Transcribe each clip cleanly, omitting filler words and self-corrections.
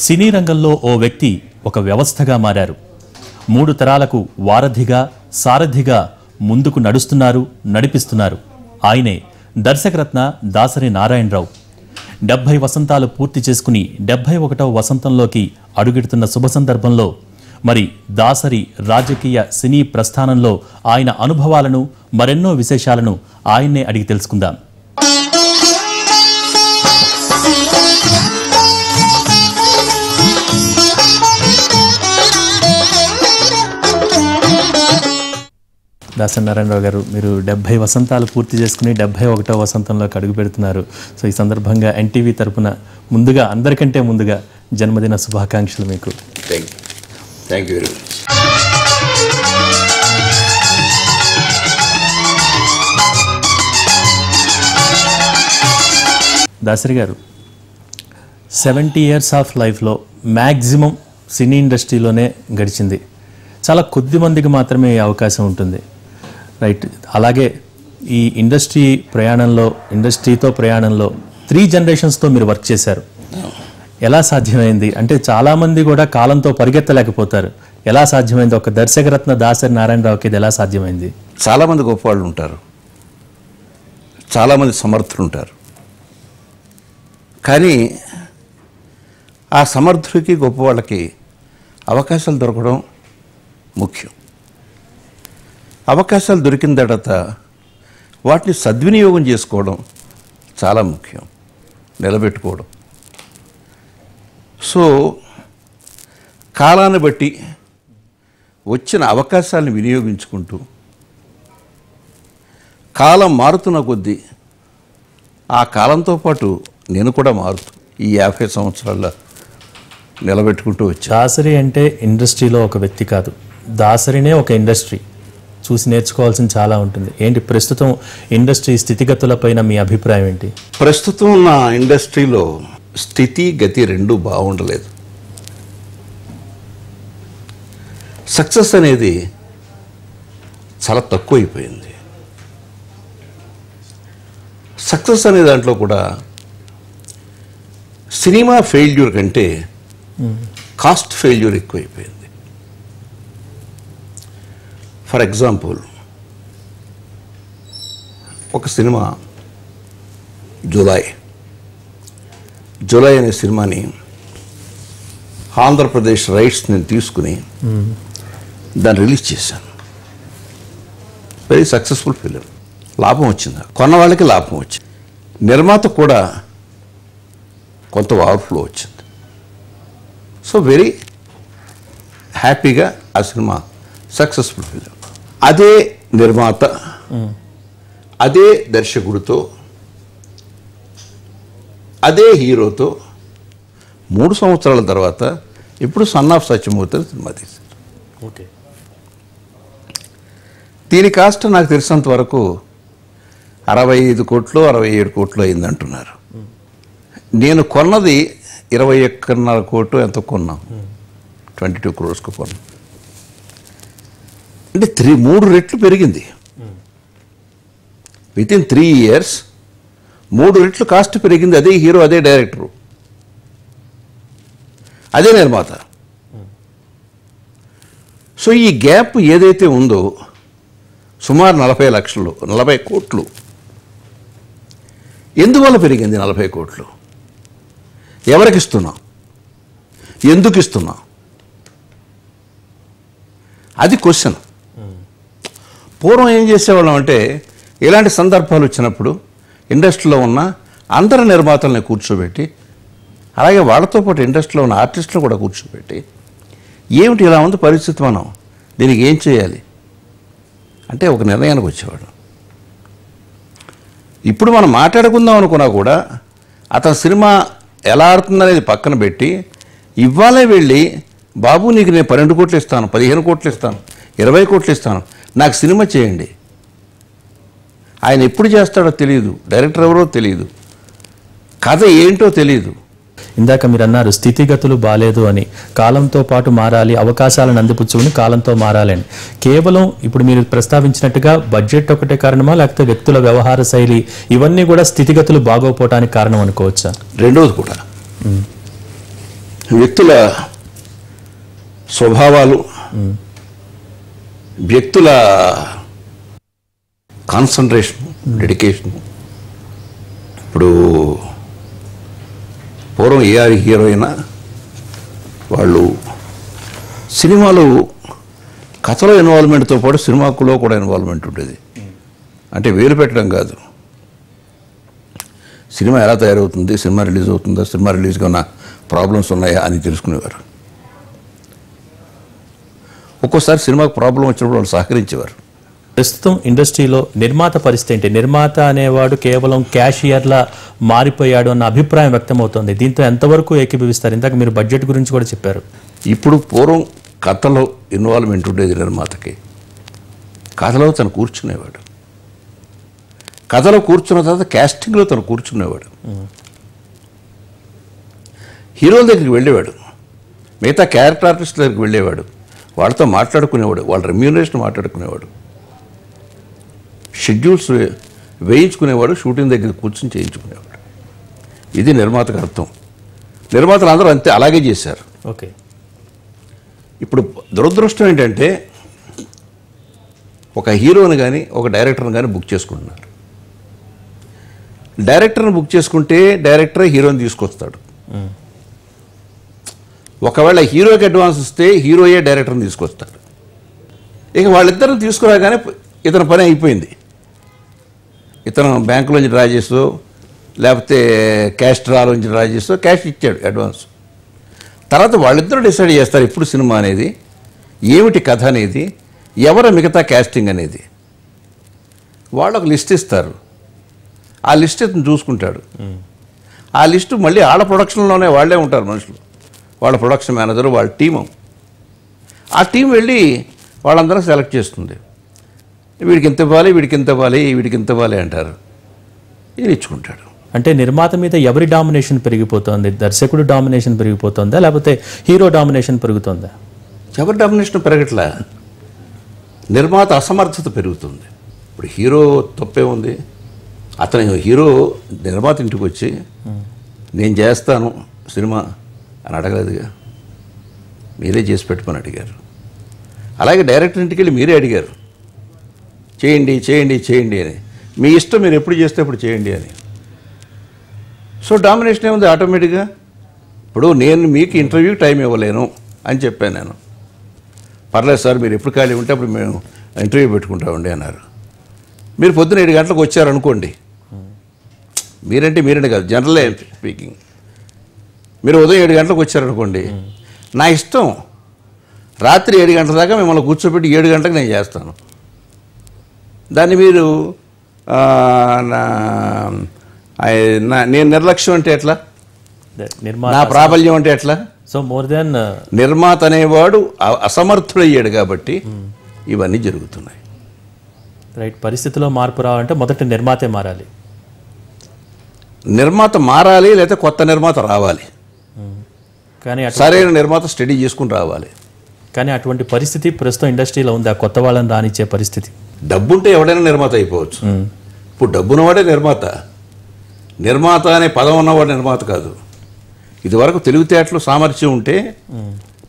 సినీ రంగంలో ఓ వ్యక్తి ఒక వ్యవస్థగా మారారు. 3 తరాలకు వారధిగా సారథిగా ముందుకు నడుస్తున్నారు, నడిపిస్తున్నారు. ఆయనే దర్శకరత్న దాసరి నారాయణరావు. 70 వసంతాలు పూర్తి చేసుకుని 71వ వసంతంలోకి అడుగెడుతున్న శుభ సందర్భంలో మరి దాసరి రాజకీయ సినీ ప్రస్థానంలో ఆయన అనుభవాలను మరెన్నో విశేషాలను ఆయన్నే అడిగి తెలుసుకుందాం. దాసరి నారాయణరావు గారు, మీరు 70 వసంతాలు పూర్తి చేసుకుని 71వ వసంతంలోకి అడుగు పెడుతున్నారు. సో ఈ సందర్భంగా ఎన్టీవీ తరపున ముందుగా అందరికంటే ముందుగా జన్మదిన శుభాకాంక్షలు మీకు. Thank you very much. Dasari గారు, 70 ఇయర్స్ ఆఫ్ లైఫ్లో మ్యాక్సిమం సినీ ఇండస్ట్రీలోనే గడిచింది. చాలా కొద్ది మందికి మాత్రమే ఈ అవకాశం ఉంటుంది, రైట్? అలాగే ఈ ఇండస్ట్రీతో ప్రయాణంలో 3 జనరేషన్స్తో మీరు వర్క్ చేశారు. ఎలా సాధ్యమైంది? అంటే చాలామంది కూడా కాలంతో పరిగెత్తలేకపోతారు. ఎలా సాధ్యమైంది? ఒక దర్శకరత్న దాసరి నారాయణరావుకి ఇది ఎలా సాధ్యమైంది? చాలామంది గొప్పవాళ్ళు ఉంటారు, చాలామంది సమర్థులు ఉంటారు. కానీ ఆ సమర్థులకి గొప్పవాళ్ళకి అవకాశాలు దొరకడం ముఖ్యం. అవకాశాలు దొరికిన తర్వాత వాటిని సద్వినియోగం చేసుకోవడం చాలా ముఖ్యం, నిలబెట్టుకోవడం. సో కాలాన్ని బట్టి వచ్చిన అవకాశాలను వినియోగించుకుంటూ కాలం మారుతున్న కొద్దీ ఆ కాలంతో పాటు నేను కూడా మారుతూ ఈ 50 సంవత్సరాల్లో నిలబెట్టుకుంటూ వచ్చా. దాసరి అంటే ఇండస్ట్రీలో ఒక వ్యక్తి కాదు, దాసరినే ఒక ఇండస్ట్రీ. చూసి నేర్చుకోవాల్సిన చాలా ఉంటుంది. ఏంటి ప్రస్తుతం ఇండస్ట్రీ స్థితిగతులపైన మీ అభిప్రాయం ఏంటి? ప్రస్తుతం నా ఇండస్ట్రీలో స్థితి గతి రెండూ బాగుండలేదు. సక్సెస్ అనేది చాలా తక్కువైపోయింది. సక్సెస్ అనే దాంట్లో కూడా సినిమా ఫెయిల్యూర్ కంటే కాస్ట్ ఫెయిల్యూర్ ఎక్కువైపోయింది. ఫర్ ఎగ్జాంపుల్, ఒక సినిమా జులై అనే సినిమాని ఆంధ్రప్రదేశ్ రైట్స్ నేను తీసుకుని దాన్ని రిలీజ్ చేశాను. Very successful film. లాభం వచ్చింది, కొన్న వాళ్ళకి లాభం వచ్చింది, నిర్మాత కూడా కొంత ఓవర్ఫ్లో వచ్చింది. సో వెరీ హ్యాపీగా ఆ సినిమా సక్సెస్ఫుల్ ఫిలిం. అదే నిర్మాత అదే దర్శకుడితో అదే హీరోతో 3 సంవత్సరాల తర్వాత ఇప్పుడు సన్ ఆఫ్ సత్యమూర్తి సినిమా తీశారు. ఓకే. దీని కాస్ట్ నాకు తెలిసినంత వరకు 65 కోట్లు 67 కోట్లు అయిందంటున్నారు. నేను కొన్నది 21.5 కోట్లు ఎంతో కొన్నాం, 22 crores కొన్నాం. అంటే 3 రెట్లు పెరిగింది. వితిన్ 3 years 3 రెట్లు కాస్ట్ పెరిగింది. అదే హీరో, అదే డైరెక్టరు, అదే నిర్మాత. సో ఈ గ్యాప్ ఏదైతే ఉందో సుమారు 40 లక్షలు, 40 కోట్లు. ఎందువల్ల పెరిగింది 40 కోట్లు? ఎవరికి ఇస్తున్నాం, ఎందుకు ఇస్తున్నాం, అది క్వశ్చన్. పూర్వం ఏం చేసేవాళ్ళం అంటే, ఇలాంటి సందర్భాలు వచ్చినప్పుడు ఇండస్ట్రీలో ఉన్న అందరి నిర్మాతల్ని కూర్చోబెట్టి, అలాగే వాళ్ళతో పాటు ఇండస్ట్రీలో ఉన్న ఆర్టిస్టులు కూడా కూర్చోబెట్టి, ఏమిటి ఇలా ఉంది పరిస్థితి, మనం దీనికి ఏం చేయాలి అంటే ఒక నిర్ణయానికి వచ్చేవాడు. ఇప్పుడు మనం మాట్లాడుకుందాం అనుకున్నా కూడా అతని సినిమా ఎలా ఆడుతుందనేది పక్కన పెట్టి, ఇవ్వాలే వెళ్ళి బాబు నీకు నేను 12 కోట్లు ఇస్తాను, 15 కోట్లు ఇస్తాను, 20 కోట్లు ఇస్తాను, నాకు సినిమా చేయండి. ఆయన ఎప్పుడు చేస్తాడో తెలియదు, డైరెక్టర్ ఎవరో తెలియదు, కథ ఏంటో తెలియదు. ఇందాక మీరు అన్నారు స్థితిగతులు బాలేదు అని, కాలంతో పాటు మారాలి, అవకాశాలను అందిపుచ్చుకుని కాలంతో మారాలని. కేవలం ఇప్పుడు మీరు ప్రస్తావించినట్టుగా బడ్జెట్ ఒకటే కారణమా, లేకపోతే వ్యక్తుల వ్యవహార శైలి ఇవన్నీ కూడా స్థితిగతులు బాగోపోవటానికి కారణం అనుకోవచ్చా? రెండోది కూడా వ్యక్తుల స్వభావాలు, వ్యక్తుల కాన్సన్ట్రేషన్, డెడికేషన్. ఇప్పుడు పూర్వం ఏ హీరో అయినా వాళ్ళు సినిమాలో కథలో ఇన్వాల్వ్మెంట్తో పాటు సినిమాకులో కూడా ఇన్వాల్వ్మెంట్ ఉండేది. అంటే వేలు పెట్టడం కాదు, సినిమా ఎలా తయారవుతుంది, సినిమా రిలీజ్ అవుతుందా, సినిమా రిలీజ్గా ఉన్న ప్రాబ్లమ్స్ ఉన్నాయా అని తెలుసుకునేవారు. ఒక్కోసారి సినిమాకు ప్రాబ్లం వచ్చినప్పుడు వాళ్ళు సహకరించేవారు. ప్రస్తుతం ఇండస్ట్రీలో నిర్మాత పరిస్థితి ఏంటి? నిర్మాత అనేవాడు కేవలం క్యాషియర్లా మారిపోయాడు అన్న అభిప్రాయం వ్యక్తమవుతోంది. దీంతో ఎంతవరకు ఏకీభవిస్తారు? ఇందాక మీరు బడ్జెట్ గురించి కూడా చెప్పారు. ఇప్పుడు పూర్వం కథలో ఇన్వాల్వ్మెంట్ ఉండేది నిర్మాతకి. కథలో తను కూర్చునేవాడు, కథలో కూర్చున్న తర్వాత క్యాస్టింగ్లో తను కూర్చునేవాడు, హీరోల దగ్గరికి వెళ్ళేవాడు, మిగతా క్యారెక్టర్ ఆర్టిస్టుల దగ్గరికి వెళ్ళేవాడు, వాళ్ళతో మాట్లాడుకునేవాడు, వాళ్ళ రెమ్యూనరేషన్ మాట్లాడుకునేవాడు, షెడ్యూల్స్ వేయించుకునేవాడు, షూటింగ్ దగ్గర కూర్చొని చేయించుకునేవాడు. ఇది నిర్మాతకు అర్థం. నిర్మాతలు అందరూ అంతే అలాగే చేశారు. ఓకే. ఇప్పుడు దురదృష్టం ఏంటంటే ఒక హీరోని కానీ ఒక డైరెక్టర్ని కానీ బుక్ చేసుకుంటున్నారు. డైరెక్టర్ని బుక్ చేసుకుంటే డైరెక్టరే హీరోని తీసుకొస్తాడు. ఒకవేళ హీరోకి అడ్వాన్స్ ఇస్తే హీరోయే డైరెక్టర్ని తీసుకొస్తాడు. ఇక వాళ్ళిద్దరిని తీసుకురాగానే ఇతని పని అయిపోయింది. ఇతను బ్యాంకులోంచి డ్రా చేస్తూ లేకపోతే క్యాష్ డ్రాలోంచి డ్రా చేస్తూ క్యాష్ ఇచ్చాడు అడ్వాన్స్. తర్వాత వాళ్ళిద్దరూ డిసైడ్ చేస్తారు ఎప్పుడు సినిమా అనేది, ఏమిటి కథ అనేది, ఎవరు మిగతా క్యాస్టింగ్ అనేది. వాళ్ళు ఒక లిస్ట్ ఇస్తారు, ఆ లిస్ట్ ఇతను చూసుకుంటాడు. ఆ లిస్టు మళ్ళీ వాళ్ళ ప్రొడక్షన్లోనే వాళ్ళే ఉంటారు మనుషులు, వాళ్ళ ప్రొడక్షన్ మేనేజర్, వాళ్ళ టీము. ఆ టీం వెళ్ళి వాళ్ళందరూ సెలెక్ట్ చేస్తుంది. వీడికి ఇంత ఇవ్వాలి, వీడికి ఇంత ఇవ్వాలి, వీడికి ఇంత ఇవ్వాలి అంటారు. ఈయన ఇచ్చుకుంటాడు. అంటే నిర్మాత మీద ఎవరి డామినేషన్ పెరిగిపోతుంది? దర్శకుడు డామినేషన్ పెరిగిపోతుందా, లేకపోతే హీరో డామినేషన్ పెరుగుతుందా? ఎవరి డామినేషన్ పెరగట్లా, నిర్మాత అసమర్థత పెరుగుతుంది. ఇప్పుడు హీరో తప్పే ఉంది. అతను హీరో నిర్మాత ఇంటికి వచ్చి నేను చేస్తాను సినిమా అని అడగలేదుగా, మీరే చేసి పెట్టుకొని అడిగారు. అలాగే డైరెక్టర్ ఇంటికి వెళ్ళి మీరే అడిగారు, చేయండి చేయండి చేయండి అని. మీ ఇష్టం, మీరు ఎప్పుడు చేస్తే అప్పుడు చేయండి అని. సో డామినేషన్ ఏముంది ఆటోమేటిక్గా. ఇప్పుడు నేను మీకు ఇంటర్వ్యూకి టైం ఇవ్వలేను అని చెప్పాను నేను. పర్లేదు సార్, మీరు ఎప్పుడు ఖాళీ ఉంటే అప్పుడు మేము ఇంటర్వ్యూ పెట్టుకుంటామండి అన్నారు. మీరు పొద్దున 7 గంటలకు వచ్చారనుకోండి, మీరంటే కాదు, జనరల్ స్పీకింగ్, మీరు ఉదయం 7 గంటలకు వచ్చారనుకోండి, నా ఇష్టం, రాత్రి 7 గంటల దాకా మిమ్మల్ని కూర్చోబెట్టి 7 గంటలకు నేను చేస్తాను. దాన్ని మీరు నేను నిర్లక్ష్యం అంటే ఎట్లా, నా ప్రాబల్యం అంటే ఎట్లా? సో మోర్ దెన్ నిర్మాత అనేవాడు అసమర్థుడయ్యాడు కాబట్టి ఇవన్నీ జరుగుతున్నాయి. రైట్. పరిస్థితిలో మార్పు రావాలంటే మొదట నిర్మాతే మారాలి. నిర్మాత మారాలి, లేకపోతే కొత్త నిర్మాత రావాలి. కానీ సరైన నిర్మాత స్టడీ చేసుకుని రావాలి. కానీ అటువంటి పరిస్థితి ప్రస్తుతం ఇండస్ట్రీలో ఉంది. ఆ కొత్త వాళ్ళని రానిచ్చే పరిస్థితి. డబ్బుంటే ఎవడైనా నిర్మాత అయిపోవచ్చు. ఇప్పుడు డబ్బున్నవాడే నిర్మాత. నిర్మాత అనే పదం ఉన్నవాడు నిర్మాత కాదు. ఇదివరకు తెలివితేటలు సామర్థ్యం ఉంటే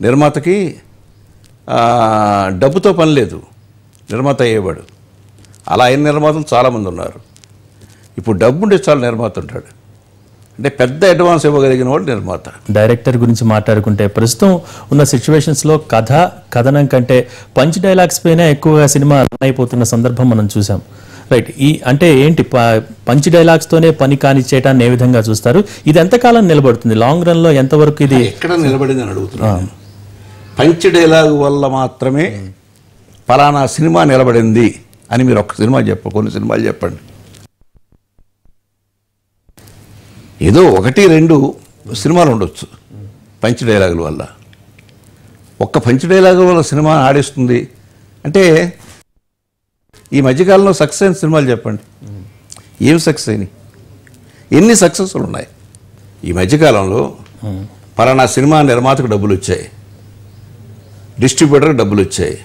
నిర్మాతకి డబ్బుతో పని లేదు, నిర్మాత అయ్యేవాడు. అలా అయిన నిర్మాతలు చాలామంది ఉన్నారు. ఇప్పుడు డబ్బు ఉంటే చాలా నిర్మాత ఉంటాడు. అంటే పెద్ద అడ్వాన్స్ ఇవ్వగలిగిన వాడు నిర్మాత. డైరెక్టర్ గురించి మాట్లాడుకుంటే ప్రస్తుతం ఉన్న సిచ్యువేషన్స్లో కథనం కంటే పంచ్ డైలాగ్స్ పైన ఎక్కువగా సినిమా రన్ అయిపోతున్న సందర్భం మనం చూసాం. రైట్. అంటే ఏంటి, పంచ్ డైలాగ్స్తోనే పని కానిచ్చేయటాన్ని ఏ విధంగా చూస్తారు? ఇది ఎంతకాలం నిలబడుతుంది? లాంగ్ రన్లో ఎంతవరకు ఇది ఎక్కడ నిలబడింది అని అడుగుతున్నాను. పంచ్ డైలాగ్ వల్ల మాత్రమే ఫలానా సినిమా నిలబడింది అని మీరు ఒక్క సినిమా కొన్ని సినిమాలు చెప్పండి. ఏదో 1-2 సినిమాలు ఉండొచ్చు పంచ్ డైలాగుల వల్ల. ఒక్క పంచ్ డైలాగుల వల్ల సినిమా ఆడిస్తుంది అంటే, ఈ మధ్యకాలంలో సక్సెస్ అయిన సినిమాలు చెప్పండి. ఏం సక్సెస్ అయినాయి? ఎన్ని సక్సెస్లు ఉన్నాయి? ఈ మధ్యకాలంలో పలానా సినిమా నిర్మాతకు డబ్బులు వచ్చాయి, డిస్ట్రిబ్యూటర్కి డబ్బులు వచ్చాయి,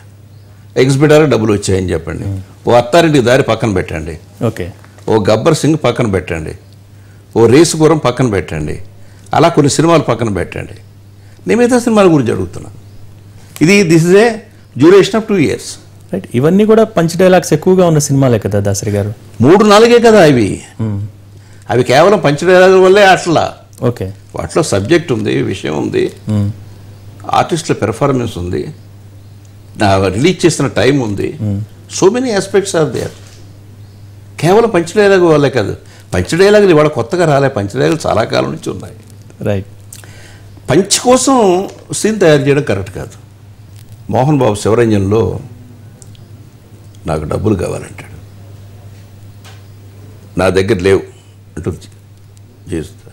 ఎగ్జిబిటర్కి డబ్బులు వచ్చాయని చెప్పండి. ఓ అత్తారింటికి దారి పక్కన పెట్టండి, ఓకే, ఓ గబ్బర్ సింగ్ పక్కన పెట్టండి, ఓ రేసుగురం పక్కన పెట్టండి, అలా కొన్ని సినిమాలు పక్కన పెట్టండి. నేను మిగతా సినిమాల గురించి అడుగుతున్నాను. This is a duration of 2 years. Right, ఇవన్నీ కూడా పంచ్ డైలాగ్స్ ఎక్కువగా ఉన్న సినిమాలే కదా దాసరి గారు. 3-4 కదా అవి. అవి కేవలం పంచ్ డైలాగుల వల్లే అట్లా. ఓకే, వాటిలో సబ్జెక్ట్ ఉంది, విషయం ఉంది, ఆర్టిస్టుల పెర్ఫార్మెన్స్ ఉంది, రిలీజ్ చేసిన టైం ఉంది. So many aspects are there. కేవలం పంచ్ డైలాగు వల్లే కాదు. పంచ్ డైలాగులు ఇవాళ కొత్తగా రాలే, పంచ్ డైలాగులు చాలా కాలం నుంచి ఉన్నాయి. రైట్. పంచ్ కోసం సీన్ తయారు చేయడం కరెక్ట్ కాదు. మోహన్ బాబు శివరంజన్లో నాకు డబ్బులు కావాలంటాడు, నా దగ్గర లేవు అంటూ చేస్తా.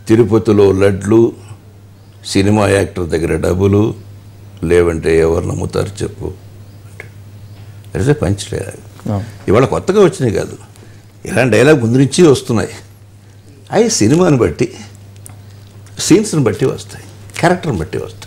తిరుపతిలో లడ్లు, సినిమా యాక్టర్ దగ్గర డబ్బులు లేవంటే ఎవరు నమ్ముతారు చెప్పు అంటాడు. That's a punch dialogue. ఇవాళ కొత్తగా వచ్చినాయి కాదు, ఇలాంటి డైలాగ్ ముందు నుంచి వస్తున్నాయి. అవి సినిమాని బట్టి, సీన్స్ని బట్టి వస్తాయి, క్యారెక్టర్ని బట్టి వస్తాయి.